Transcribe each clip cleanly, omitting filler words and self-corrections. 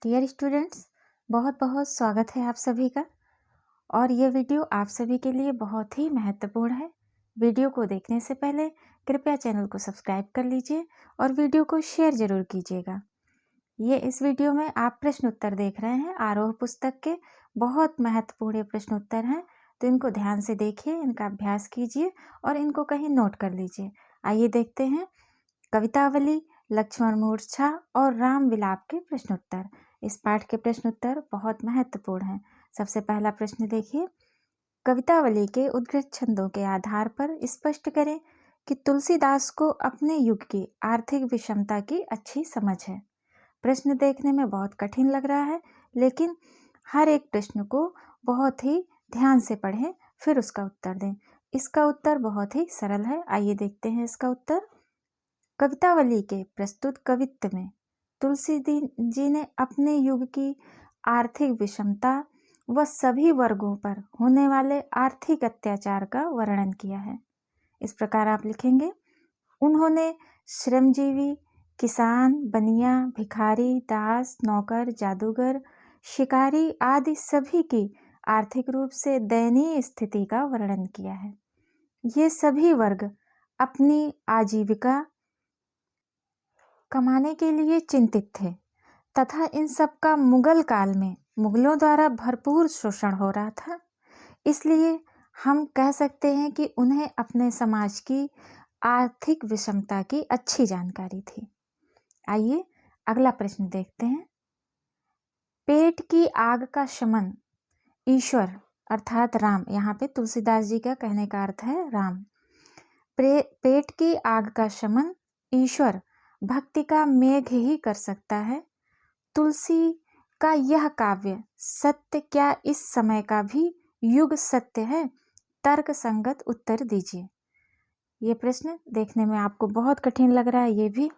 Dear students, बहुत बहुत स्वागत है आप सभी का। और ये वीडियो आप सभी के लिए बहुत ही महत्वपूर्ण है। वीडियो को देखने से पहले कृपया चैनल को सब्सक्राइब कर लीजिए और वीडियो को शेयर जरूर कीजिएगा। इस वीडियो में आप प्रश्न उत्तर देख रहे हैं। आरोह पुस्तक के बहुत महत्वपूर्ण ये प्रश्न उत्तर हैं, तो इनको ध्यान से देखिए, इनका अभ्यास कीजिए और इनको कहीं नोट कर लीजिए। आइए देखते हैं कवितावली, लक्ष्मण मूर्छा और राम विलाप के प्रश्न उत्तर। इस पाठ के प्रश्न उत्तर बहुत महत्वपूर्ण हैं। सबसे पहला प्रश्न देखिए, कवितावली के उद्गृत छंदों के आधार पर स्पष्ट करें कि तुलसीदास को अपने युग की आर्थिक विषमता की अच्छी समझ है। प्रश्न देखने में बहुत कठिन लग रहा है, लेकिन हर एक प्रश्न को बहुत ही ध्यान से पढ़ें, फिर उसका उत्तर दें। इसका उत्तर बहुत ही सरल है। आइए देखते हैं इसका उत्तर। कवितावली के प्रस्तुत कवित्व में तुलसी जी ने अपने युग की आर्थिक विषमता व सभी वर्गों पर होने वाले आर्थिक अत्याचार का वर्णन किया है। इस प्रकार आप लिखेंगे, उन्होंने श्रमजीवी, किसान, बनिया, भिखारी, दास, नौकर, जादूगर, शिकारी आदि सभी की आर्थिक रूप से दयनीय स्थिति का वर्णन किया है। ये सभी वर्ग अपनी आजीविका कमाने के लिए चिंतित थे तथा इन सब का मुगल काल में मुगलों द्वारा भरपूर शोषण हो रहा था। इसलिए हम कह सकते हैं कि उन्हें अपने समाज की आर्थिक विषमता की अच्छी जानकारी थी। आइए अगला प्रश्न देखते हैं। पेट की आग का शमन ईश्वर अर्थात राम, यहाँ पे तुलसीदास जी का कहने का अर्थ है राम। पेट की आग का शमन ईश्वर भक्ति का मेघ ही कर सकता है। तुलसी का यह काव्य सत्य क्या इस समय का भी युग सत्य है? तर्क संगत उत्तर दीजिए। ये प्रश्न देखने में आपको बहुत कठिन लग रहा है ये भी,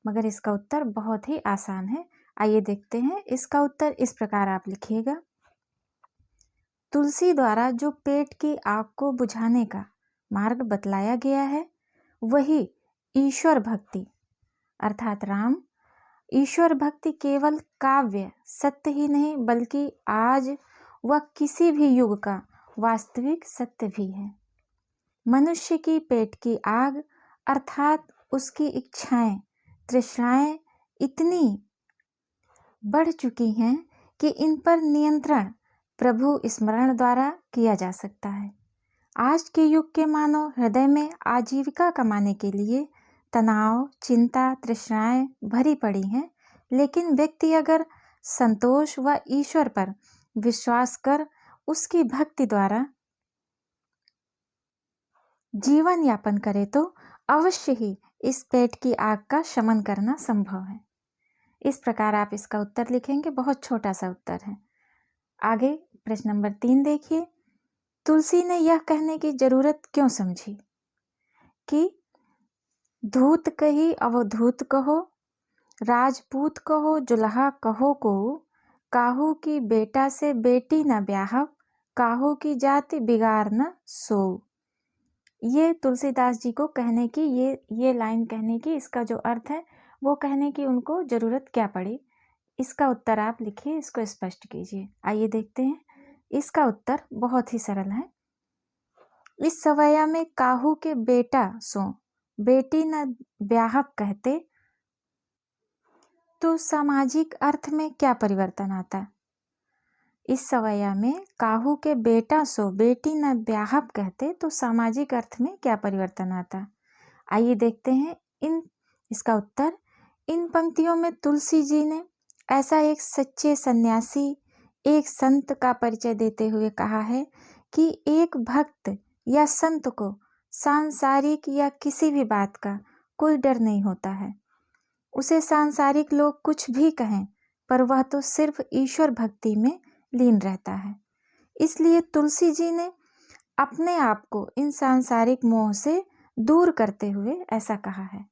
मगर इसका उत्तर बहुत ही आसान है। आइए देखते हैं इसका उत्तर। इस प्रकार आप लिखिएगा, तुलसी द्वारा जो पेट की आग को बुझाने का मार्ग बतलाया गया है वही ईश्वर भक्ति अर्थात राम। ईश्वर भक्ति केवल काव्य सत्य ही नहीं बल्कि आज व किसी भी युग का वास्तविक सत्य भी है। मनुष्य की पेट की आग अर्थात उसकी इच्छाएं, तृष्णाएं इतनी बढ़ चुकी हैं कि इन पर नियंत्रण प्रभु स्मरण द्वारा किया जा सकता है। आज के युग के मानव हृदय में आजीविका कमाने के लिए तनाव, चिंता, तृष्णाएं भरी पड़ी हैं, लेकिन व्यक्ति अगर संतोष व ईश्वर पर विश्वास कर उसकी भक्ति द्वारा जीवन यापन करे तो अवश्य ही इस पेट की आग का शमन करना संभव है। इस प्रकार आप इसका उत्तर लिखेंगे। बहुत छोटा सा उत्तर है। आगे प्रश्न नंबर 3 देखिए, तुलसी ने यह कहने की जरूरत क्यों समझी कि धूत कही अवधूत कहो, राजपूत कहो जुल्हा कहो को, काहू की बेटा से बेटी न ब्याहव, काहू की जाति बिगाड़ न सो। ये तुलसीदास जी को कहने की ये लाइन कहने की, इसका जो अर्थ है वो कहने की उनको जरूरत क्या पड़ी। इसका उत्तर आप लिखिए, इसको स्पष्ट कीजिए। आइए देखते हैं। इसका उत्तर बहुत ही सरल है। इस सवैया में काहू के बेटा सो बेटी न ब्याहव कहते तो सामाजिक अर्थ में क्या परिवर्तन आता? इस सवैया में काहू के बेटा सो बेटी न ब्याहव कहते तो सामाजिक अर्थ में क्या परिवर्तन आता? आइए देखते हैं इसका उत्तर। इन पंक्तियों में तुलसी जी ने ऐसा एक सच्चे सन्यासी, एक संत का परिचय देते हुए कहा है कि एक भक्त या संत को सांसारिक या किसी भी बात का कोई डर नहीं होता है। उसे सांसारिक लोग कुछ भी कहें, पर वह तो सिर्फ ईश्वर भक्ति में लीन रहता है। इसलिए तुलसी जी ने अपने आप को इन सांसारिक मोह से दूर करते हुए ऐसा कहा है।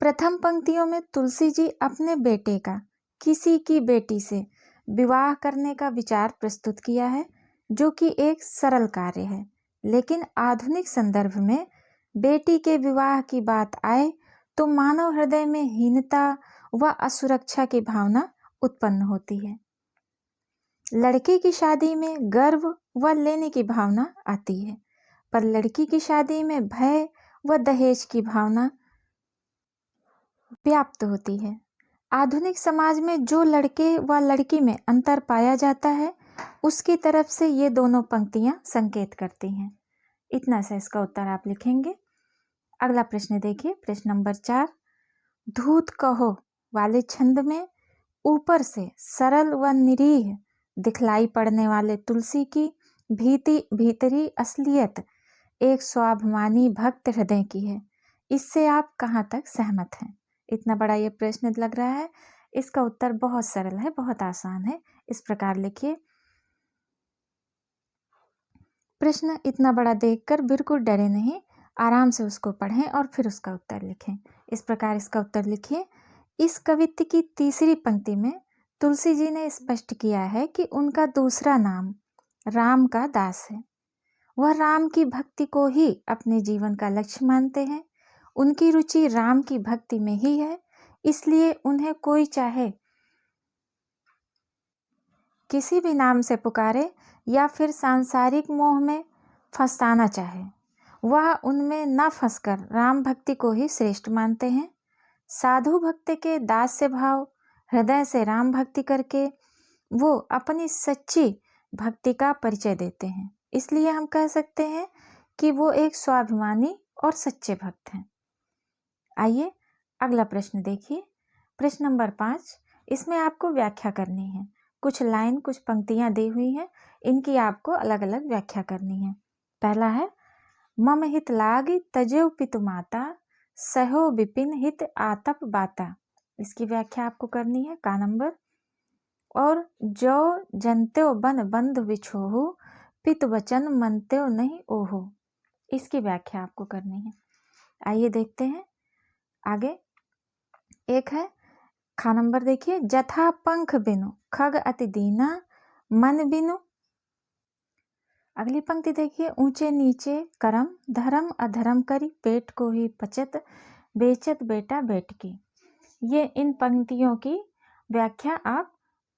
प्रथम पंक्तियों में तुलसी जी अपने बेटे का किसी की बेटी से विवाह करने का विचार प्रस्तुत किया है, जो कि एक सरल कार्य है। लेकिन आधुनिक संदर्भ में बेटी के विवाह की बात आए तो मानव हृदय में हीनता व असुरक्षा की भावना उत्पन्न होती है। लड़के की शादी में गर्व व लेने की भावना आती है, पर लड़की की शादी में भय व दहेज की भावना व्याप्त होती है। आधुनिक समाज में जो लड़के व लड़की में अंतर पाया जाता है, उसकी तरफ से ये दोनों पंक्तियां संकेत करती हैं। इतना सा इसका उत्तर आप लिखेंगे। अगला प्रश्न देखिए, प्रश्न नंबर 4। धूत कहो वाले छंद में ऊपर से सरल व निरीह दिखलाई पड़ने वाले तुलसी की भीतरी असलियत एक स्वाभिमानी भक्त हृदय की है। इससे आप कहाँ तक सहमत हैं? इतना बड़ा ये प्रश्न लग रहा है। इसका उत्तर बहुत सरल है, बहुत आसान है। इस प्रकार लिखिए। प्रश्न इतना बड़ा देखकर बिल्कुल डरे नहीं, आराम से उसको पढ़ें और फिर उसका उत्तर लिखें। इस प्रकार इसका उत्तर लिखिए। इस कवित्त की तीसरी पंक्ति में तुलसी जी ने स्पष्ट किया है कि उनका दूसरा नाम राम का दास है। वह राम की भक्ति को ही अपने जीवन का लक्ष्य मानते हैं। उनकी रुचि राम की भक्ति में ही है, इसलिए उन्हें कोई चाहे किसी भी नाम से पुकारे या फिर सांसारिक मोह में फंसाना चाहे, वह उनमें न फंसकर राम भक्ति को ही श्रेष्ठ मानते हैं। साधु भक्त के दास्य भाव हृदय से राम भक्ति करके वो अपनी सच्ची भक्ति का परिचय देते हैं। इसलिए हम कह सकते हैं कि वो एक स्वाभिमानी और सच्चे भक्त हैं। आइए अगला प्रश्न देखिए, प्रश्न नंबर 5। इसमें आपको व्याख्या करनी है। कुछ लाइन, कुछ पंक्तियां दी हुई हैं, इनकी आपको अलग अलग व्याख्या करनी है। पहला है, मम हित लाग तजेव पितु माता, सहो विपिन हित आतप बाता। इसकी व्याख्या आपको करनी है, का नंबर। और जो जनत्यो बन बंधु बिछोहु, पितु वचन मनत्यो नहीं ओहो। इसकी व्याख्या आपको करनी है। आइए देखते हैं आगे। एक है, खा नंबर देखिए, जथा पंख बिनु खग अति दीना मन बिनु। अगली पंक्ति देखिए, ऊंचे नीचे करम धर्म अधर्म करी, पेट को ही पचत बेचत बेटा बेट की। ये इन पंक्तियों की व्याख्या आप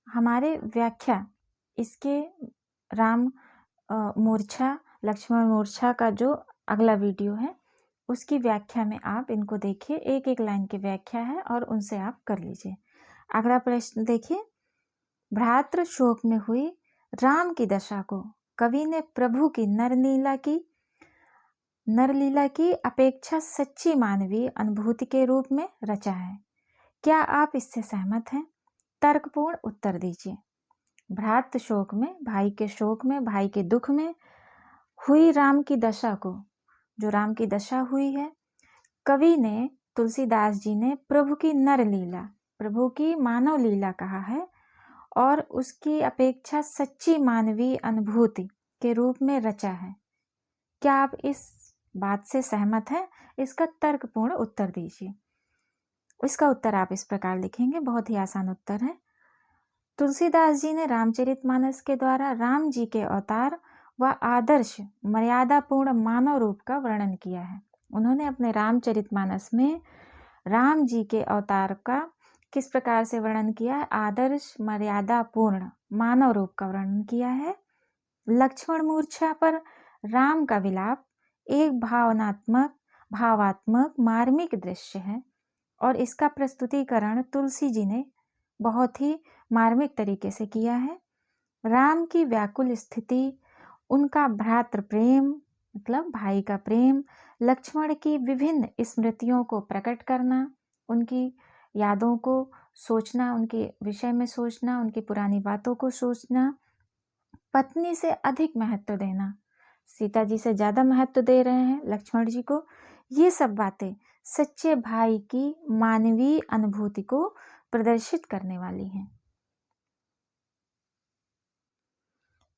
हमारे व्याख्या इसके राम मूर्छा लक्ष्मण मूर्छा का जो अगला वीडियो है उसकी व्याख्या में आप इनको देखिए। एक एक लाइन की व्याख्या है और उनसे आप कर लीजिए। अगला प्रश्न देखिए, भ्रातृ शोक में हुई राम की दशा को कवि ने प्रभु की नरलीला की अपेक्षा सच्ची मानवीय अनुभूति के रूप में रचा है। क्या आप इससे सहमत हैं? तर्कपूर्ण उत्तर दीजिए। भ्रातृ शोक में, भाई के शोक में, भाई के दुख में हुई राम की दशा को, जो राम की दशा हुई है, कवि ने, तुलसीदास जी ने प्रभु की नर लीला, प्रभु की मानव लीला कहा है और उसकी अपेक्षा सच्ची मानवीय अनुभूति के रूप में रचा है। क्या आप इस बात से सहमत हैं? इसका तर्कपूर्ण उत्तर दीजिए। इसका उत्तर आप इस प्रकार लिखेंगे, बहुत ही आसान उत्तर है। तुलसीदास जी ने रामचरितमानस के द्वारा राम जी के अवतार व आदर्श मर्यादापूर्ण मानव रूप का वर्णन किया है। उन्होंने अपने रामचरितमानस में राम जी के अवतार का किस प्रकार से वर्णन किया है? आदर्श मर्यादापूर्ण मानव रूप का वर्णन किया है। लक्ष्मण मूर्छा पर राम का विलाप एक भावात्मक मार्मिक दृश्य है और इसका प्रस्तुतिकरण तुलसी जी ने बहुत ही मार्मिक तरीके से किया है। राम की व्याकुल स्थिति, उनका भ्रातृ प्रेम मतलब भाई का प्रेम, लक्ष्मण की विभिन्न स्मृतियों को प्रकट करना, उनकी यादों को सोचना, उनके विषय में सोचना, उनकी पुरानी बातों को सोचना, पत्नी से अधिक महत्व देना, सीता जी से ज़्यादा महत्व दे रहे हैं लक्ष्मण जी को, ये सब बातें सच्चे भाई की मानवीय अनुभूति को प्रदर्शित करने वाली हैं।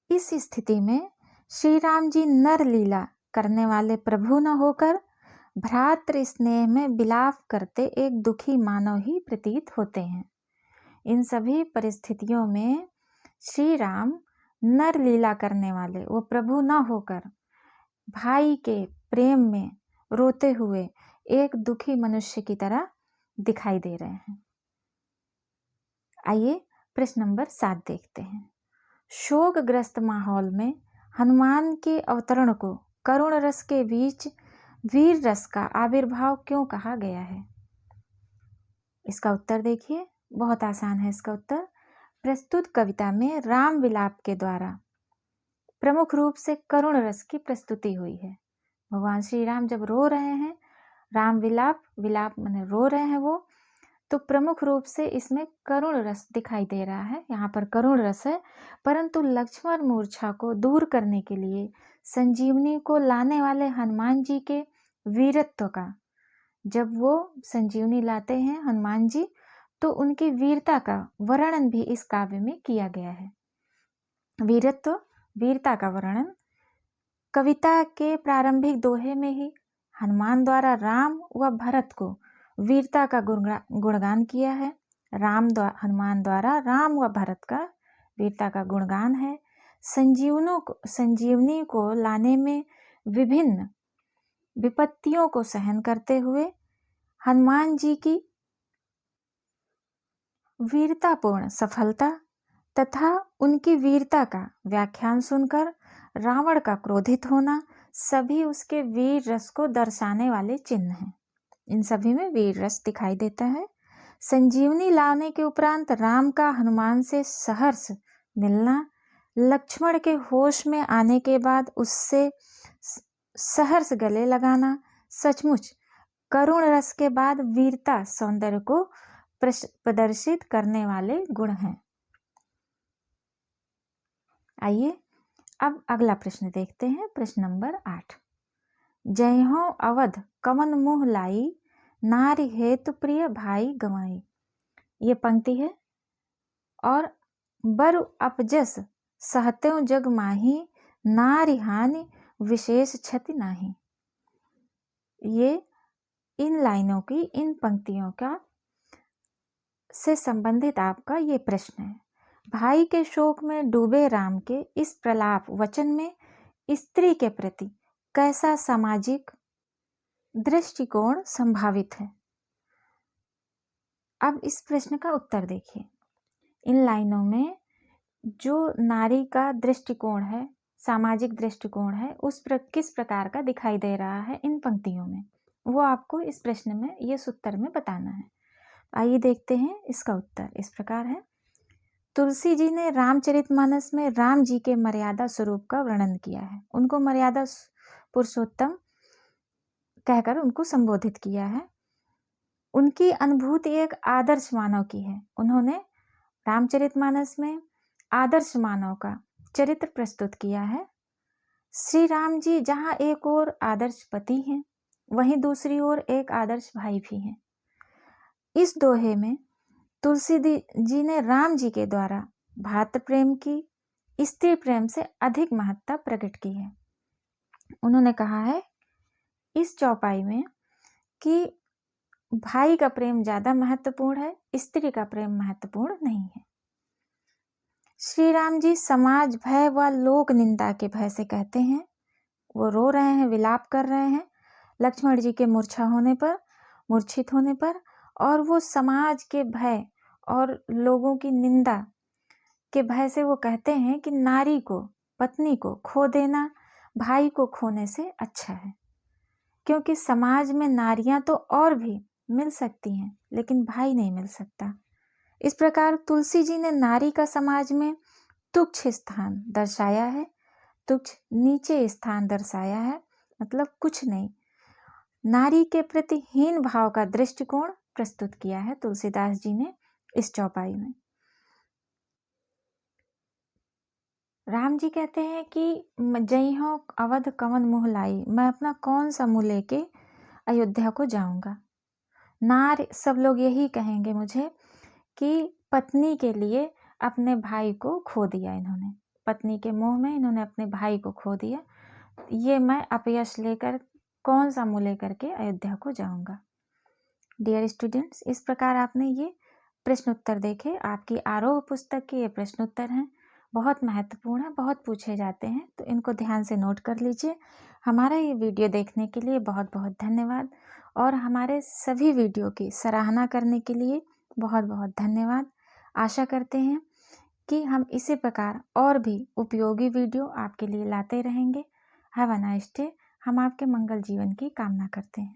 इस स्थिति में श्री राम जी नर लीला करने वाले प्रभु न होकर भ्रातृ स्नेह में विलाप करते एक दुखी मानव ही प्रतीत होते हैं। इन सभी परिस्थितियों में श्री राम नर लीला करने वाले वो प्रभु न होकर भाई के प्रेम में रोते हुए एक दुखी मनुष्य की तरह दिखाई दे रहे हैं। आइए प्रश्न नंबर 7 देखते हैं। शोकग्रस्त माहौल में हनुमान के अवतरण को करुण रस के बीच वीर रस का आविर्भाव क्यों कहा गया है? इसका उत्तर देखिए, बहुत आसान है इसका उत्तर। प्रस्तुत कविता में राम विलाप के द्वारा प्रमुख रूप से करुण रस की प्रस्तुति हुई है। भगवान श्री राम जब रो रहे हैं, राम विलाप, विलाप माने रो रहे हैं वो, तो प्रमुख रूप से इसमें करुण रस दिखाई दे रहा है। यहाँ पर करुण रस है, परंतु लक्ष्मण मूर्छा को दूर करने के लिए संजीवनी को लाने वाले हनुमान जी के वीरत्व का, जब वो संजीवनी लाते हैं हनुमान जी, तो उनकी वीरता का वर्णन भी इस काव्य में किया गया है। वीरत्व, वीरता का वर्णन कविता के प्रारंभिक दोहे में ही हनुमान द्वारा राम व भरत को वीरता का गुणगान किया है। हनुमान द्वारा राम व भरत का वीरता का गुणगान है। संजीवनी को लाने में विभिन्न विपत्तियों को सहन करते हुए हनुमान जी की वीरतापूर्ण सफलता तथा उनकी वीरता का व्याख्यान सुनकर रावण का क्रोधित होना सभी उसके वीर रस को दर्शाने वाले चिन्ह हैं। इन सभी में वीर रस दिखाई देता है। संजीवनी लाने के उपरांत राम का हनुमान से सहर्ष मिलना, लक्ष्मण के होश में आने के बाद उससे सहर्ष गले लगाना सचमुच करुण रस के बाद वीरता सौंदर्य को प्रदर्शित करने वाले गुण हैं। आइए अब अगला प्रश्न देखते हैं। प्रश्न नंबर 8। जय हो अवध कमन मुँह लाई, नारी हेतु प्रिय भाई गंवाई। ये पंक्ति है। और बरु अपजस सहत्यों जग माही, नारी हानि विशेष क्षति नाही। ये इन लाइनों की, इन पंक्तियों का से संबंधित आपका ये प्रश्न है। भाई के शोक में डूबे राम के इस प्रलाप वचन में स्त्री के प्रति कैसा सामाजिक दृष्टिकोण संभावित है? अब इस प्रश्न का उत्तर देखिए। इन लाइनों में जो नारी का दृष्टिकोण है, सामाजिक दृष्टिकोण है, किस प्रकार का दिखाई दे रहा है इन पंक्तियों में, वो आपको इस प्रश्न में, ये उत्तर में बताना है। आइए देखते हैं इसका उत्तर। इस प्रकार है। तुलसी जी ने रामचरितमानस में राम जी के मर्यादा स्वरूप का वर्णन किया है। उनको मर्यादा पुरुषोत्तम कहकर उनको संबोधित किया है। उनकी अनुभूति एक आदर्श मानव की है। उन्होंने रामचरितमानस में आदर्श मानव का चरित्र प्रस्तुत किया है। श्री राम जी जहाँ एक ओर आदर्श पति हैं, वहीं दूसरी ओर एक आदर्श भाई भी हैं। इस दोहे में तुलसी जी ने राम जी के द्वारा भातृ प्रेम की स्त्री प्रेम से अधिक महत्ता प्रकट की है। उन्होंने कहा है इस चौपाई में कि भाई का प्रेम ज्यादा महत्वपूर्ण है, स्त्री का प्रेम महत्वपूर्ण नहीं है। श्री राम जी समाज भय व लोक निंदा के भय से कहते हैं, वो रो रहे हैं, विलाप कर रहे हैं लक्ष्मण जी के मूर्छित होने पर, और वो समाज के भय और लोगों की निंदा के भय से वो कहते हैं कि नारी को, पत्नी को खो देना भाई को खोने से अच्छा है, क्योंकि समाज में नारियां तो और भी मिल सकती हैं, लेकिन भाई नहीं मिल सकता। इस प्रकार तुलसी जी ने नारी का समाज में तुच्छ स्थान दर्शाया है, तुच्छ नीचे स्थान दर्शाया है, मतलब कुछ नहीं, नारी के प्रति हीन भाव का दृष्टिकोण प्रस्तुत किया है तुलसीदास जी ने इस चौपाई में। राम जी कहते हैं कि जय हो अवध कवन मुँह लाई, मैं अपना कौन सा मुँह लेके अयोध्या को जाऊंगा। सब लोग यही कहेंगे मुझे कि पत्नी के लिए अपने भाई को खो दिया इन्होंने, पत्नी के मोह में इन्होंने अपने भाई को खो दिया, ये मैं अपयश लेकर कौन सा मुँह लेकर के अयोध्या को जाऊंगा। डियर स्टूडेंट्स, इस प्रकार आपने ये प्रश्न उत्तर देखे। आपकी आरोह पुस्तक के ये प्रश्न उत्तर हैं, बहुत महत्वपूर्ण है, बहुत पूछे जाते हैं, तो इनको ध्यान से नोट कर लीजिए। हमारा ये वीडियो देखने के लिए बहुत बहुत धन्यवाद, और हमारे सभी वीडियो की सराहना करने के लिए बहुत बहुत धन्यवाद। आशा करते हैं कि हम इसी प्रकार और भी उपयोगी वीडियो आपके लिए लाते रहेंगे। Have a nice day. हम आपके मंगल जीवन की कामना करते हैं।